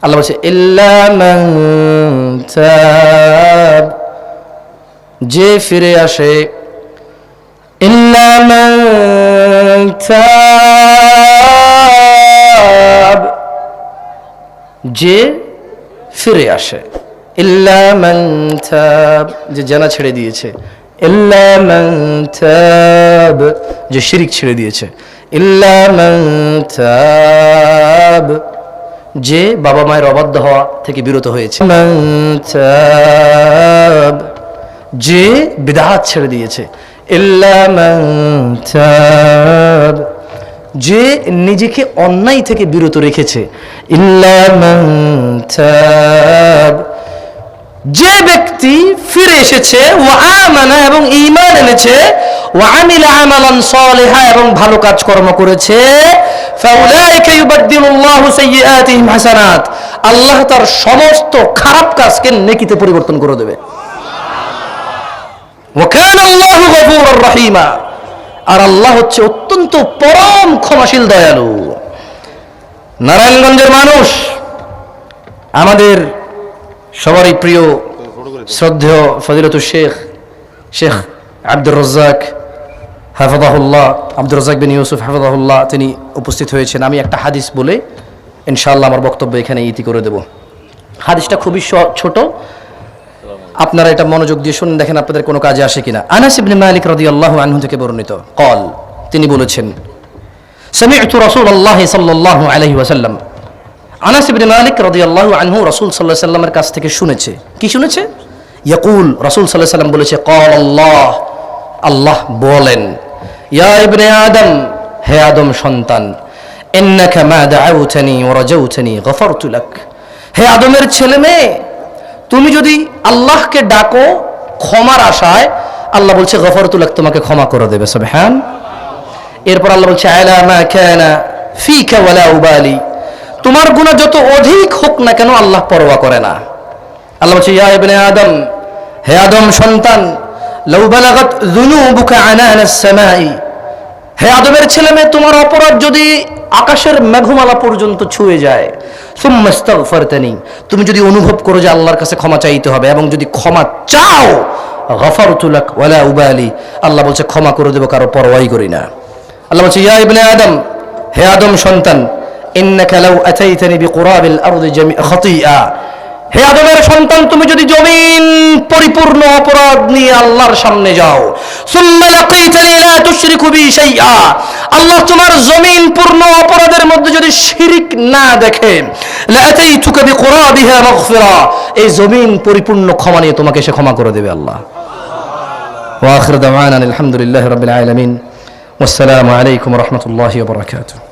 আল্লাহ বলছে ইল্লা মান তাব, যে ফিরে আসে, ইল্লা মান তাব, যে ফিরে আসে, ইল্লা মান তাব, যে জানা ছেড়ে দিয়েছে, ইল্লা মান তাব, যে শিরক ছেড়ে দিয়েছে, ইল্লা মান তাব, যে বাবা মায়ের অবাধ্য হওয়া থেকে বিরত হয়েছে, মান তাব, যে বিদআত ছেড়ে দিয়েছে, ইল্লা মান তাব, যে নিজেকে অন্যায় থেকে বিরত রেখেছে, ইল্লা মান তাব, যে ব্যক্তি ফিরে এসেছে, ওয়া আমানা, এবং ঈমান এনেছে, ওয়া আমিলা আমালান সালিহা, এবং ভালো কাজ কর্ম করেছে, ফাউলাইকা ইউবাদদিলুল্লাহু সাইয়্যাতিহিম হাসানাত, আল্লাহ তার সমস্ত খারাপ কাজকে নেকিতে পরিবর্তন করে দেবে। ওয়া কানা আল্লাহু গফুরুর রহিমা, আর আল্লাহ হচ্ছে অত্যন্ত পরম ক্ষমাশীল দয়ালু। নারায়ণগঞ্জের মানুষ, আমাদের সবারই প্রিয় শ্রদ্ধেয় ফজিলতুল শেখ আব্দুর রাজ্জাক হাফিজাহুল্লাহ, আব্দুর রাজ্জাক বিন ইউসুফ হাফিজাহুল্লাহ, তিনি উপস্থিত হয়েছেন। আমি একটা হাদিস বলে ইনশাআল্লাহ আমার বক্তব্য এখানে ইতি করে দেব। হাদিসটা খুবই ছোট, আপনারা এটা মনোযোগ দিয়ে শুনুন, দেখেন আপনাদের কোনো কাজে আসে কিনা। আনাস ইবনে মালিক রাদিয়াল্লাহু আনহু থেকে বর্ণিত, قال, তিনি বলেছেন, সামি'তু রাসূলুল্লাহ সাল্লাল্লাহু আলাইহি ওয়াসাল্লাম, আনাস ইবনে মালিক রাদিয়াল্লাহু আনহু রাসূল সাল্লাল্লাহু আলাইহি ওয়াসাল্লামের কাছ থেকে শুনেছে। কি শুনেছে? ইয়াকুল, রাসূল সাল্লাল্লাহু আলাইহি ওয়াসাল্লাম বলেছে, قال আল্লাহ, আল্লাহ বলেন, ইয়া ইবনে আদম, হে আদম সন্তান, ইন্নাকা মা দাআউতানি ওয়া রাজাউতানি গফারতু লাক, হে আদমের ছেলে মেয়ে, তুমি যদি আল্লাহকে ডাকো ক্ষমার আশায়, আল্লাহ বলছে গফারতু লাক, তোমাকে ক্ষমা করে দেবে। সুবহান। এরপর আল্লাহ বলছে আলা মা কানা ফিকা ওয়ালা উবালি, তোমার গুনাহ যত অধিক হোক না কেন আল্লাহ পরোয়া করে না। আল্লাহ বলছে ইয়া ইবনে আদম, হে আদম সন্তান, লাউ বালাগাত যুনুবুকা আনানাস সামাই, হে আদমের ছেলে মেয়ে, তোমার অপরাধ যদি আকাশের মেঘমালা পর্যন্ত ছুঁয়ে যায়, সুম্মা ইস্তাগফারতানি, তুমি যদি অনুভব করো যে আল্লাহর কাছে ক্ষমা চাইতে হবে এবং যদি ক্ষমা চাও, গফারতু লাক ওয়ালা উবালি, আল্লাহ বলছে ক্ষমা করে দেব, কারো পরোয়াই করি না। আল্লাহ বলছে ইয়া ইবনে আদম, হে আদম সন্তান, ইন্নাকা লাউ আতাইতানি বিকুরাবিল আরদি খাতিআ, হে আদমের সন্তান, তুমি যদি জমিন পরিপূর্ণ অপরাধ নিয়ে আল্লাহর সামনে যাও, সুম্মা লাকাইতানি লা তুশরিকু বি শাইআ, আল্লাহ তোমার জমিন পূর্ণ অপরাধের মধ্যে যদি শিরক না দেখে, লা আতাইতুকা বিকুরাবিহা মাগফিরা, এই জমিন পরিপূর্ণ ক্ষমা নিয়ে তোমাকে সে ক্ষমা করে দেবে আল্লাহ। ওয়া আখিরু দাওয়ানা আলহামদুলিল্লাহি রাব্বিল আলামিন, ওয়াসসালামু আলাইকুম ওয়া রাহমাতুল্লাহি ওয়া বারাকাতুহু।